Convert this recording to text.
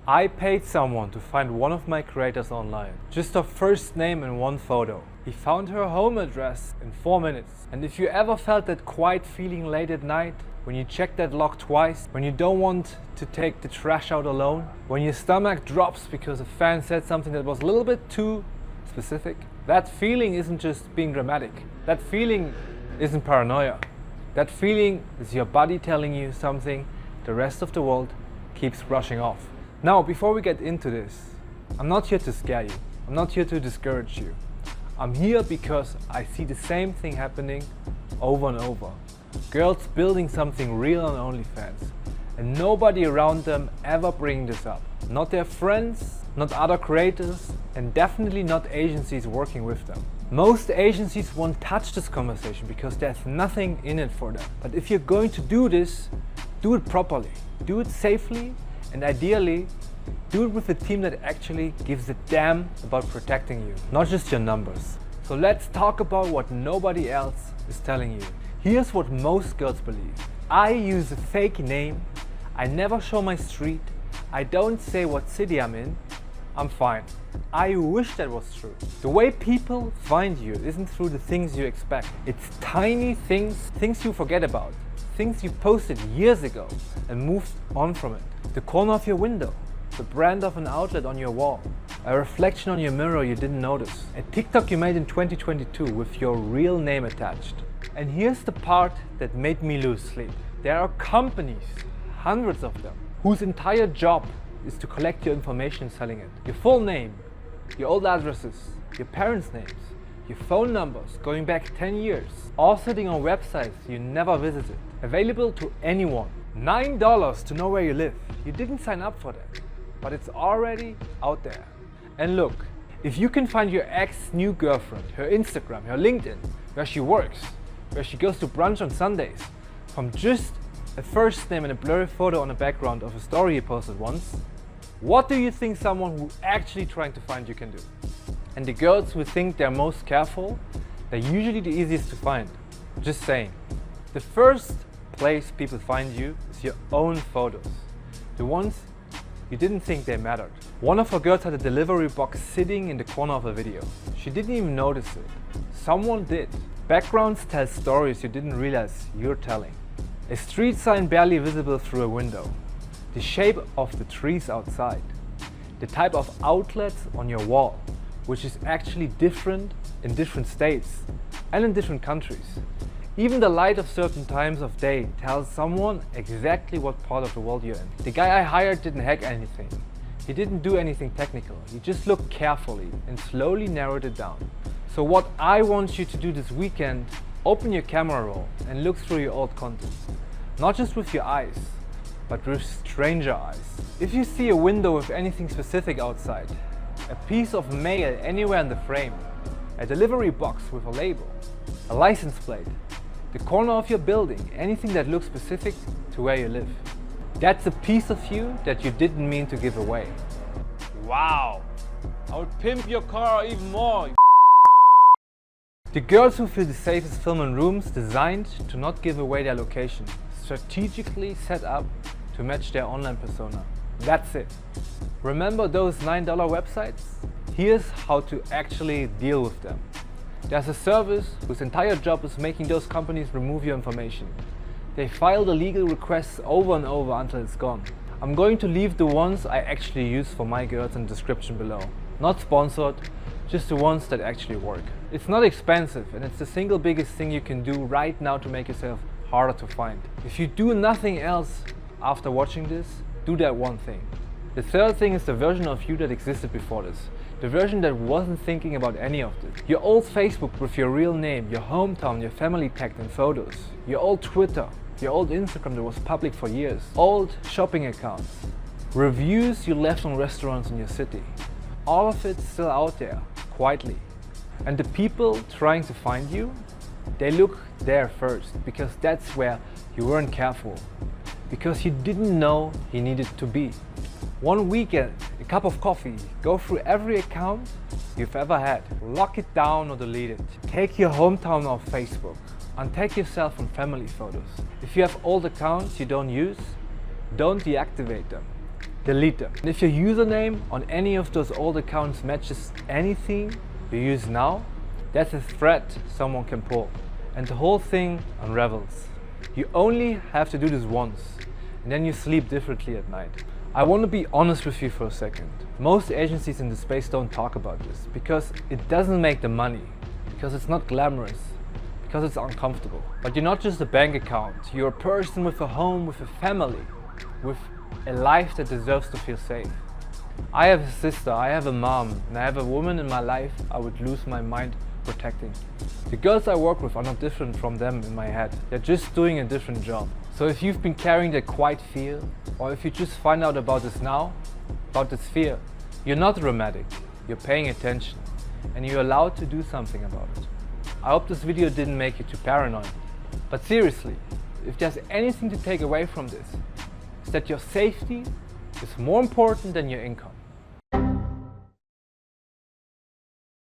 I paid someone to find one of my creators online. Just her first name and one photo. He found her home address in 4 minutes. And if you ever felt that quiet feeling late at night, when you check that lock twice, when you don't want to take the trash out alone, when your stomach drops because a fan said something that was a little bit too specific, that feeling isn't just being dramatic. That feeling isn't paranoia. That feeling is your body telling you something the rest of the world keeps brushing off. Now, before we get into this, I'm not here to scare you. I'm not here to discourage you. I'm here because I see the same thing happening over and over. Girls building something real on OnlyFans, and nobody around them ever bringing this up. Not their friends, not other creators, and definitely not agencies working with them. Most agencies won't touch this conversation because there's nothing in it for them. But if you're going to do this, do it properly, do it safely, and ideally, do it with a team that actually gives a damn about protecting you, not just your numbers. So let's talk about what nobody else is telling you. Here's what most girls believe. I use a fake name, I never show my street, I don't say what city I'm in, I'm fine. I wish that was true. The way people find you isn't through the things you expect. It's tiny things you forget about, things you posted years ago and moved on from it. The corner of your window, the brand of an outlet on your wall, a reflection on your mirror you didn't notice, a TikTok you made in 2022 with your real name attached. And here's the part that made me lose sleep. There are companies, hundreds of them, whose entire job is to collect your information and selling it. Your full name, your old addresses, your parents' names, your phone numbers going back 10 years, all sitting on websites you never visited, available to anyone. $9 to know where you live. You didn't sign up for that, but it's already out there. And look, if you can find your ex's new girlfriend, her Instagram, her LinkedIn, where she works, where she goes to brunch on Sundays, from just a first name and a blurry photo on the background of a story you posted once, what do you think someone who actually trying to find you can do? And the girls who think they're most careful, they're usually the easiest to find. Just saying. The first place people find you is your own photos. The ones you didn't think they mattered. One of our girls had a delivery box sitting in the corner of a video. She didn't even notice it. Someone did. Backgrounds tell stories you didn't realize you're telling. A street sign barely visible through a window. The shape of the trees outside. The type of outlets on your wall, which is actually different in different states and in different countries. Even the light of certain times of day tells someone exactly what part of the world you're in. The guy I hired didn't hack anything. He didn't do anything technical. He just looked carefully and slowly narrowed it down. So what I want you to do this weekend, open your camera roll and look through your old content. Not just with your eyes, but with stranger eyes. If you see a window with anything specific outside, a piece of mail anywhere in the frame, a delivery box with a label, a license plate, the corner of your building, anything that looks specific to where you live. That's a piece of you that you didn't mean to give away. Wow! I would pimp your car even more. The girls who feel the safest film in rooms designed to not give away their location, strategically set up to match their online persona. That's it. Remember those $9 websites? Here's how to actually deal with them. There's a service whose entire job is making those companies remove your information. They file the legal requests over and over until it's gone. I'm going to leave the ones I actually use for my girls in the description below. Not sponsored, just the ones that actually work. It's not expensive and it's the single biggest thing you can do right now to make yourself harder to find. If you do nothing else after watching this, do that one thing. The third thing is the version of you that existed before this. The version that wasn't thinking about any of this. Your old Facebook with your real name, your hometown, your family tagged in photos, your old Twitter, your old Instagram that was public for years, old shopping accounts, reviews you left on restaurants in your city. All of it's still out there, quietly. And the people trying to find you, they look there first, because that's where you weren't careful, because you didn't know you needed to be. One weekend, a cup of coffee, go through every account you've ever had. Lock it down or delete it. Take your hometown off Facebook. Untag yourself from family photos. If you have old accounts you don't use, don't deactivate them. delete them. And if your username on any of those old accounts matches anything you use now, that's a thread someone can pull, and the whole thing unravels. You only have to do this once, and then you sleep differently at night. I want to be honest with you for a second. Most agencies in the space don't talk about this because it doesn't make them money, because it's not glamorous, because it's uncomfortable. But you're not just a bank account, you're a person with a home, with a family, with a life that deserves to feel safe. I have a sister, I have a mom, and I have a woman in my life I would lose my mind protecting. The girls I work with are not different from them in my head. They're just doing a different job. So if you've been carrying that quiet fear, or if you just find out about this now, about this fear, you're not dramatic, you're paying attention, and you're allowed to do something about it. I hope this video didn't make you too paranoid. But seriously, if there's anything to take away from this, it's that your safety is more important than your income.